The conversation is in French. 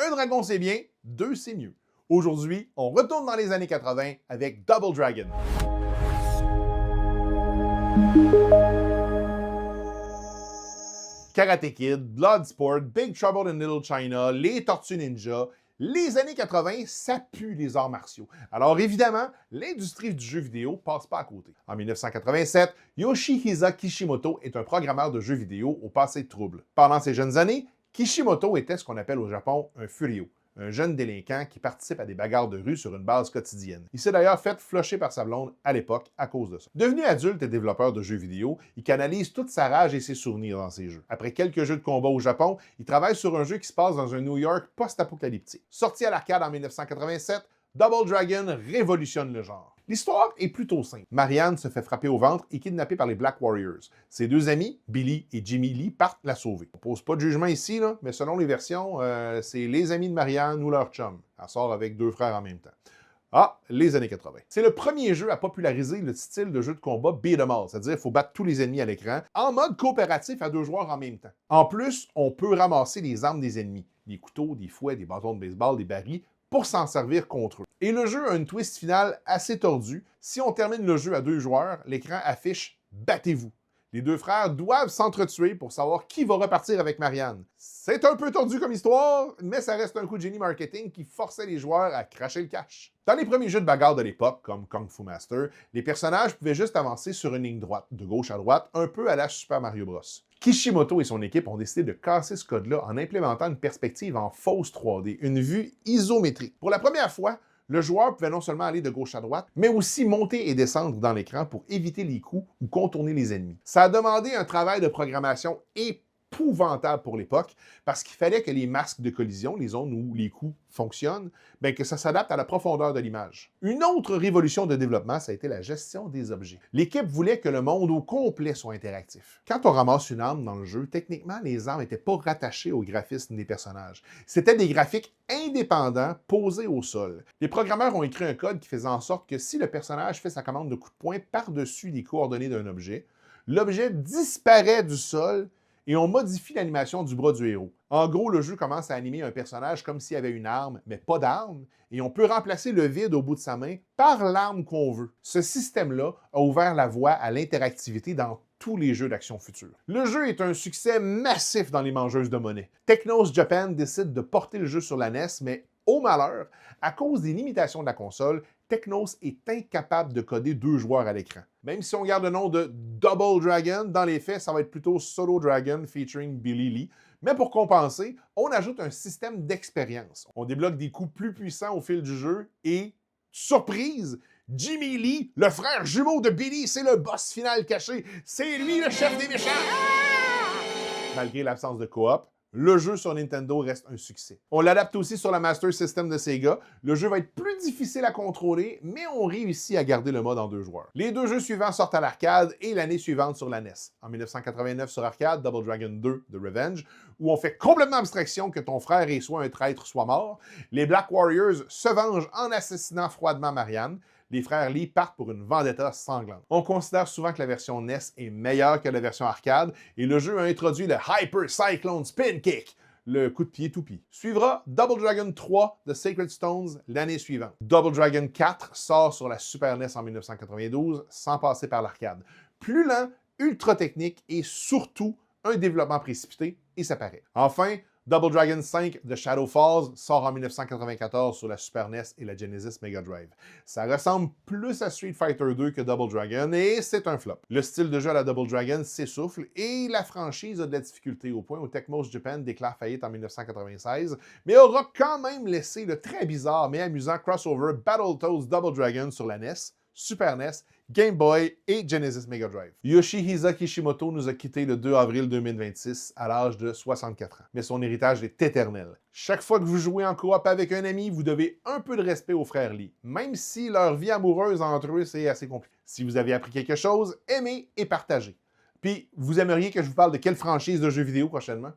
Un dragon c'est bien, deux c'est mieux. Aujourd'hui, on retourne dans les années 80 avec Double Dragon. Karate Kid, Bloodsport, Big Trouble in Little China, les Tortues Ninja, les années 80, ça pue les arts martiaux. Alors évidemment, l'industrie du jeu vidéo passe pas à côté. En 1987, Yoshihisa Kishimoto est un programmeur de jeux vidéo au passé trouble. Pendant ses jeunes années, Kishimoto était ce qu'on appelle au Japon un furio, un jeune délinquant qui participe à des bagarres de rue sur une base quotidienne. Il s'est d'ailleurs fait flusher par sa blonde à l'époque à cause de ça. Devenu adulte et développeur de jeux vidéo, il canalise toute sa rage et ses souvenirs dans ses jeux. Après quelques jeux de combat au Japon, il travaille sur un jeu qui se passe dans un New York post-apocalyptique. Sorti à l'arcade en 1987, Double Dragon révolutionne le genre. L'histoire est plutôt simple. Marianne se fait frapper au ventre et kidnappée par les Black Warriors. Ses deux amis, Billy et Jimmy Lee, partent la sauver. On pose pas de jugement ici, là, mais selon les versions, c'est les amis de Marianne ou leur chum. Elle sort avec deux frères en même temps. Ah, les années 80. C'est le premier jeu à populariser le style de jeu de combat beat 'em all, c'est-à-dire qu'il faut battre tous les ennemis à l'écran, en mode coopératif à deux joueurs en même temps. En plus, on peut ramasser les armes des ennemis, des couteaux, des fouets, des bâtons de baseball, des barils, pour s'en servir contre eux. Et le jeu a une twist finale assez tordue. Si on termine le jeu à deux joueurs, l'écran affiche « Battez-vous ». Les deux frères doivent s'entretuer pour savoir qui va repartir avec Marianne. C'est un peu tordu comme histoire, mais ça reste un coup de génie marketing qui forçait les joueurs à cracher le cash. Dans les premiers jeux de bagarre de l'époque, comme Kung Fu Master, les personnages pouvaient juste avancer sur une ligne droite, de gauche à droite, un peu à la Super Mario Bros. Kishimoto et son équipe ont décidé de casser ce code-là en implémentant une perspective en fausse 3D, une vue isométrique. Pour la première fois, le joueur pouvait non seulement aller de gauche à droite, mais aussi monter et descendre dans l'écran pour éviter les coups ou contourner les ennemis. Ça a demandé un travail de programmation épouvantable pour l'époque, parce qu'il fallait que les masques de collision, les zones où les coups fonctionnent, que ça s'adapte à la profondeur de l'image. Une autre révolution de développement, ça a été la gestion des objets. L'équipe voulait que le monde au complet soit interactif. Quand on ramasse une arme dans le jeu, techniquement, les armes n'étaient pas rattachées au graphisme des personnages. C'était des graphiques indépendants posés au sol. Les programmeurs ont écrit un code qui faisait en sorte que si le personnage fait sa commande de coup de poing par-dessus les coordonnées d'un objet, l'objet disparaît du sol et on modifie l'animation du bras du héros. En gros, le jeu commence à animer un personnage comme s'il y avait une arme, mais pas d'arme, et on peut remplacer le vide au bout de sa main par l'arme qu'on veut. Ce système-là a ouvert la voie à l'interactivité dans tous les jeux d'action futurs. Le jeu est un succès massif dans les mangeuses de monnaie. Technos Japan décide de porter le jeu sur la NES, mais au malheur, à cause des limitations de la console, Technos est incapable de coder deux joueurs à l'écran. Même si on garde le nom de Double Dragon, dans les faits, ça va être plutôt Solo Dragon featuring Billy Lee. Mais pour compenser, on ajoute un système d'expérience. On débloque des coups plus puissants au fil du jeu et, surprise, Jimmy Lee, le frère jumeau de Billy, c'est le boss final caché. C'est lui le chef des méchants! Malgré l'absence de coop, le jeu sur Nintendo reste un succès. On l'adapte aussi sur la Master System de Sega. Le jeu va être plus difficile à contrôler, mais on réussit à garder le mode en deux joueurs. Les deux jeux suivants sortent à l'arcade et l'année suivante sur la NES. En 1989 sur arcade, Double Dragon 2 The Revenge, où on fait complètement abstraction que ton frère est soit un traître, soit mort. Les Black Warriors se vengent en assassinant froidement Marianne. Les frères Lee partent pour une vendetta sanglante. On considère souvent que la version NES est meilleure que la version arcade, et le jeu a introduit le Hyper Cyclone Spin Kick, le coup de pied toupie. Suivra Double Dragon 3 The Sacred Stones l'année suivante. Double Dragon 4 sort sur la Super NES en 1992, sans passer par l'arcade. Plus lent, ultra technique et surtout un développement précipité, et ça paraît. Enfin, Double Dragon 5 The Shadow Falls sort en 1994 sur la Super NES et la Genesis Mega Drive. Ça ressemble plus à Street Fighter 2 que Double Dragon et c'est un flop. Le style de jeu à la Double Dragon s'essouffle et la franchise a de la difficulté au point où Tecmos Japan déclare faillite en 1996, mais aura quand même laissé le très bizarre mais amusant crossover Battletoads Double Dragon sur la NES, Super NES, Game Boy et Genesis Mega Drive. Yoshihisa Kishimoto nous a quittés le 2 avril 2026 à l'âge de 64 ans. Mais son héritage est éternel. Chaque fois que vous jouez en coop avec un ami, vous devez un peu de respect aux frères Lee, même si leur vie amoureuse entre eux, c'est assez compliqué. Si vous avez appris quelque chose, aimez et partagez. Puis, vous aimeriez que je vous parle de quelle franchise de jeux vidéo prochainement?